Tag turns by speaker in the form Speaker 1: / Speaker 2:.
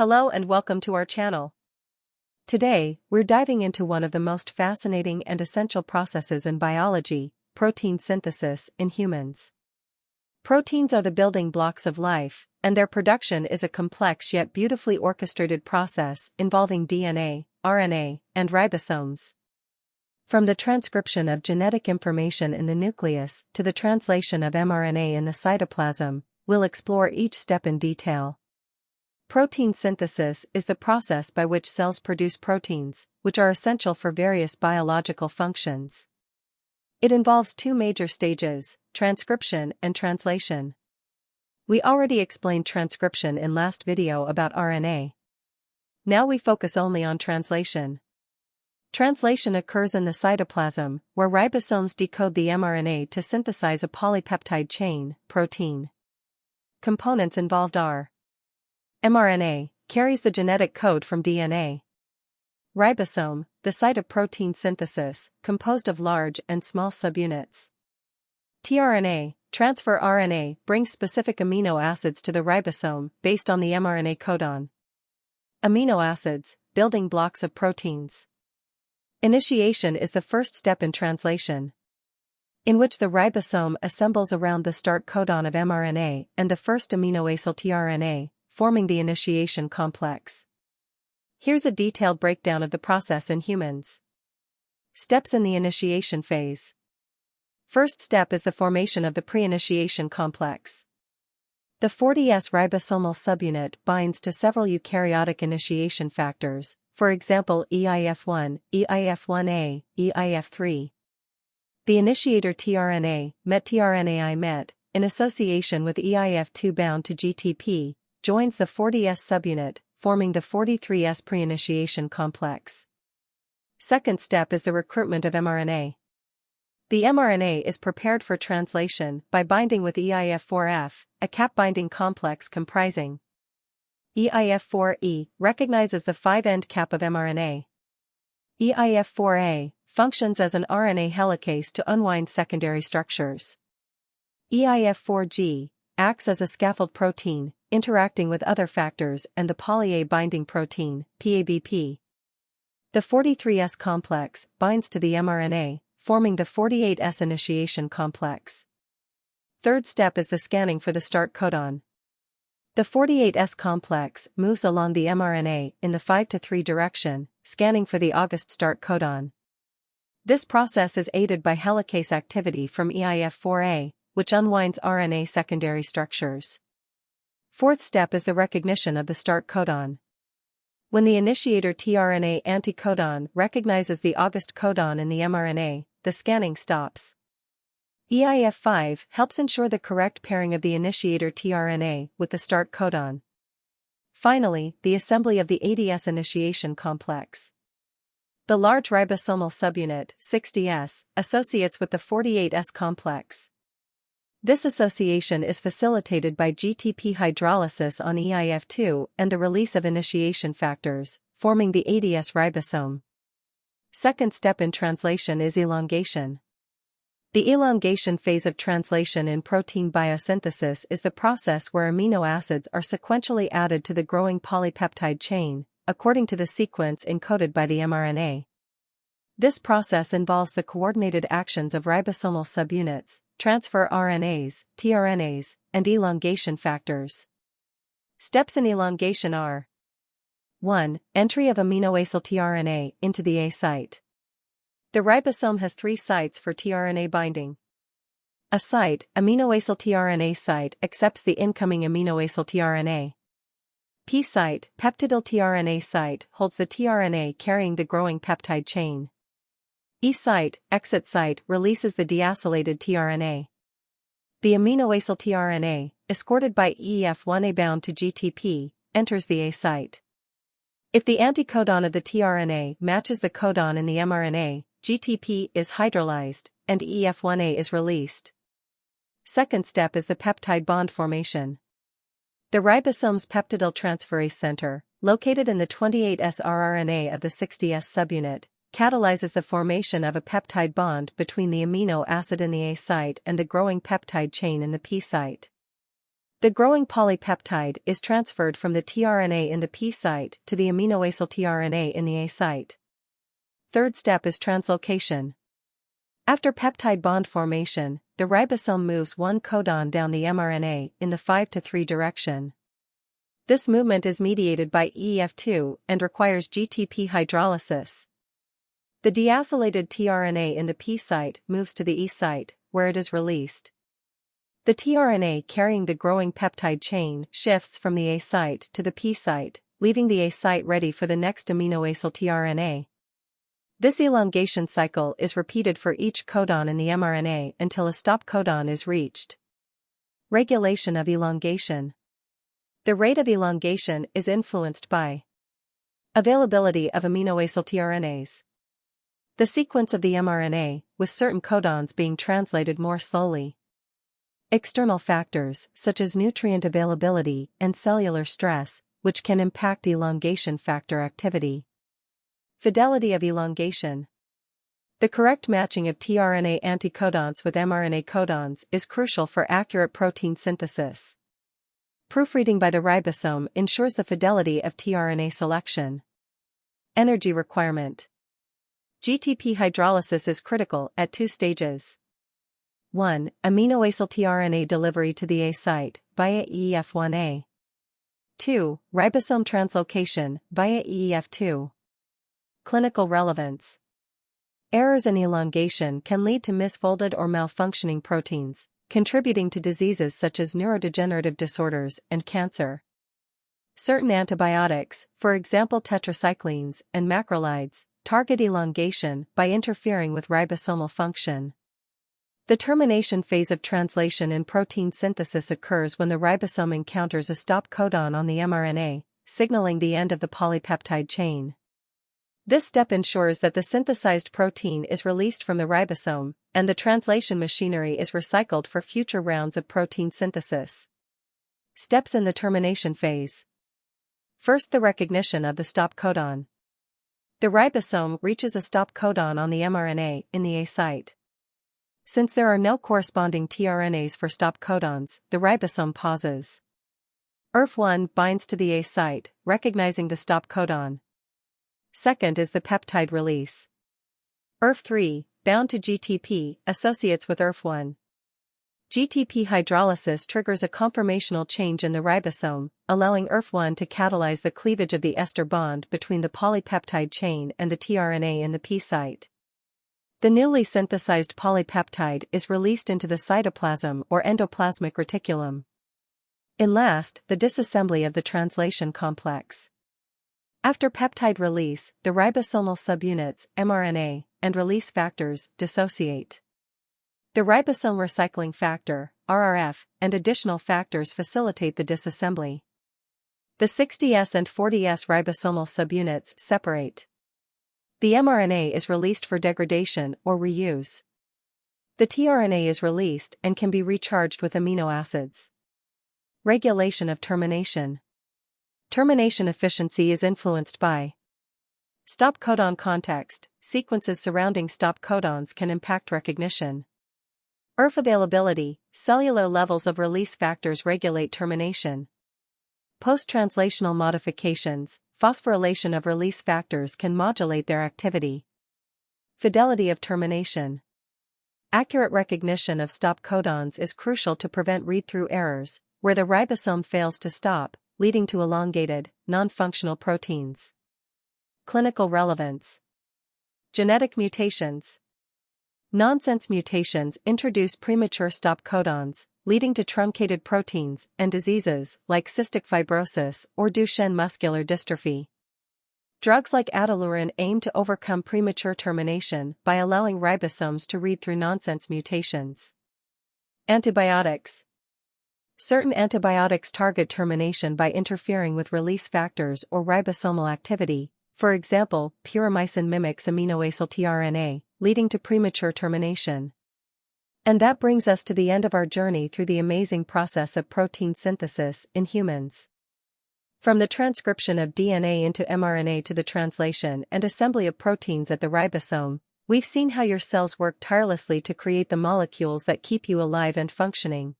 Speaker 1: Hello and welcome to our channel. Today, we're diving into one of the most fascinating and essential processes in biology, protein synthesis in humans. Proteins are the building blocks of life, and their production is a complex yet beautifully orchestrated process involving DNA, RNA, and ribosomes. From the transcription of genetic information in the nucleus to the translation of mRNA in the cytoplasm, we'll explore each step in detail. Protein synthesis is the process by which cells produce proteins, which are essential for various biological functions. It involves two major stages, transcription and translation. We already explained transcription in last video about RNA. Now we focus only on translation. Translation occurs in the cytoplasm, where ribosomes decode the mRNA to synthesize a polypeptide chain, protein. Components involved are: mRNA carries the genetic code from DNA. Ribosome, the site of protein synthesis, composed of large and small subunits. tRNA, transfer RNA, brings specific amino acids to the ribosome based on the mRNA codon. Amino acids, building blocks of proteins. Initiation is the first step in translation, in which the ribosome assembles around the start codon of mRNA and the first amino acyl tRNA, forming the initiation complex. Here's a detailed breakdown of the process in humans. Steps in the initiation phase. First step is the formation of the pre-initiation complex. The 40S ribosomal subunit binds to several eukaryotic initiation factors, for example EIF1, EIF1A, EIF3. The initiator tRNA, MET-tRNAi MET, in association with EIF2 bound to GTP, joins the 40S subunit, forming the 43S pre-initiation complex. Second step is the recruitment of mRNA. The mRNA is prepared for translation by binding with EIF4F, a cap-binding complex comprising EIF4E, recognizes the 5' cap of mRNA. EIF4A functions as an RNA helicase to unwind secondary structures. EIF4G acts as a scaffold protein, interacting with other factors and the poly-A binding protein, PABP. The 43S complex binds to the mRNA, forming the 48S initiation complex. Third step is the scanning for the start codon. The 48S complex moves along the mRNA in the 5'3" direction, scanning for the August start codon. This process is aided by helicase activity from EIF4A, which unwinds RNA secondary structures. Fourth step is the recognition of the start codon. When the initiator tRNA anticodon recognizes the August codon in the mRNA, the scanning stops. EIF5 helps ensure the correct pairing of the initiator tRNA with the start codon. Finally, the assembly of the 80S initiation complex. The large ribosomal subunit, 60S, associates with the 48S complex. This association is facilitated by GTP hydrolysis on EIF2 and the release of initiation factors, forming the 80S ribosome. Second step in translation is elongation. The elongation phase of translation in protein biosynthesis is the process where amino acids are sequentially added to the growing polypeptide chain, according to the sequence encoded by the mRNA. This process involves the coordinated actions of ribosomal subunits, transfer RNAs, tRNAs, and elongation factors. Steps in elongation are: 1. Entry of amino acyl tRNA into the A site. The ribosome has 3 sites for tRNA binding. A site, amino acyl tRNA site, accepts the incoming amino acyl tRNA. P site, peptidyl tRNA site, holds the tRNA carrying the growing peptide chain. E site, exit site, releases the deacylated tRNA. The amino acyl tRNA, escorted by EF1A bound to GTP, enters the A site. If the anticodon of the tRNA matches the codon in the mRNA, GTP is hydrolyzed, and EF1A is released. Second step is the peptide bond formation. The ribosome's peptidyl transferase center, located in the 28S rRNA of the 60S subunit, catalyzes the formation of a peptide bond between the amino acid in the A site and the growing peptide chain in the P site. The growing polypeptide is transferred from the tRNA in the P site to the aminoacyl tRNA in the A site. Third step is translocation. After peptide bond formation, the ribosome moves one codon down the mRNA in the 5-3 direction. This movement is mediated by EF2 and requires GTP hydrolysis. The deacylated tRNA in the P site moves to the E site, where it is released. The tRNA carrying the growing peptide chain shifts from the A site to the P site, leaving the A site ready for the next aminoacyl tRNA. This elongation cycle is repeated for each codon in the mRNA until a stop codon is reached. Regulation of elongation. The rate of elongation is influenced by availability of aminoacyl tRNAs, the sequence of the mRNA, with certain codons being translated more slowly, external factors such as nutrient availability and cellular stress, which can impact elongation factor activity. Fidelity of elongation. The correct matching of tRNA anticodons with mRNA codons is crucial for accurate protein synthesis. Proofreading by the ribosome ensures the fidelity of tRNA selection. Energy requirement. GTP hydrolysis is critical at 2 stages. 1. Aminoacyl tRNA delivery to the A site via EF1A. 2. Ribosome translocation via EF2. Clinical relevance. Errors in elongation can lead to misfolded or malfunctioning proteins, contributing to diseases such as neurodegenerative disorders and cancer. Certain antibiotics, for example tetracyclines and macrolides, target elongation by interfering with ribosomal function. The termination phase of translation in protein synthesis occurs when the ribosome encounters a stop codon on the mRNA, signaling the end of the polypeptide chain. This step ensures that the synthesized protein is released from the ribosome, and the translation machinery is recycled for future rounds of protein synthesis. Steps in the termination phase. First, the recognition of the stop codon. The ribosome reaches a stop codon on the mRNA in the A site. Since there are no corresponding tRNAs for stop codons, the ribosome pauses. ERF1 binds to the A site, recognizing the stop codon. Second is the peptide release. ERF3, bound to GTP, associates with ERF1. GTP hydrolysis triggers a conformational change in the ribosome, allowing ERF1 to catalyze the cleavage of the ester bond between the polypeptide chain and the tRNA in the P site. The newly synthesized polypeptide is released into the cytoplasm or endoplasmic reticulum. And last, the disassembly of the translation complex. After peptide release, the ribosomal subunits, mRNA, and release factors dissociate. The ribosome recycling factor, RRF, and additional factors facilitate the disassembly. The 60S and 40S ribosomal subunits separate. The mRNA is released for degradation or reuse. The tRNA is released and can be recharged with amino acids. Regulation of termination. Termination efficiency is influenced by stop codon context. Sequences surrounding stop codons can impact recognition. ERF availability. Cellular levels of release factors regulate termination. Post-translational modifications. Phosphorylation of release factors can modulate their activity. Fidelity of termination. Accurate recognition of stop codons is crucial to prevent read-through errors, where the ribosome fails to stop, leading to elongated, non-functional proteins. Clinical relevance. Genetic mutations. Nonsense mutations introduce premature stop codons, leading to truncated proteins and diseases like cystic fibrosis or Duchenne muscular dystrophy. Drugs like atalurin aim to overcome premature termination by allowing ribosomes to read through nonsense mutations. Antibiotics. Certain antibiotics target termination by interfering with release factors or ribosomal activity. For example, purimycin mimics aminoacyl tRNA, leading to premature termination. And that brings us to the end of our journey through the amazing process of protein synthesis in humans. From the transcription of DNA into mRNA to the translation and assembly of proteins at the ribosome, we've seen how your cells work tirelessly to create the molecules that keep you alive and functioning.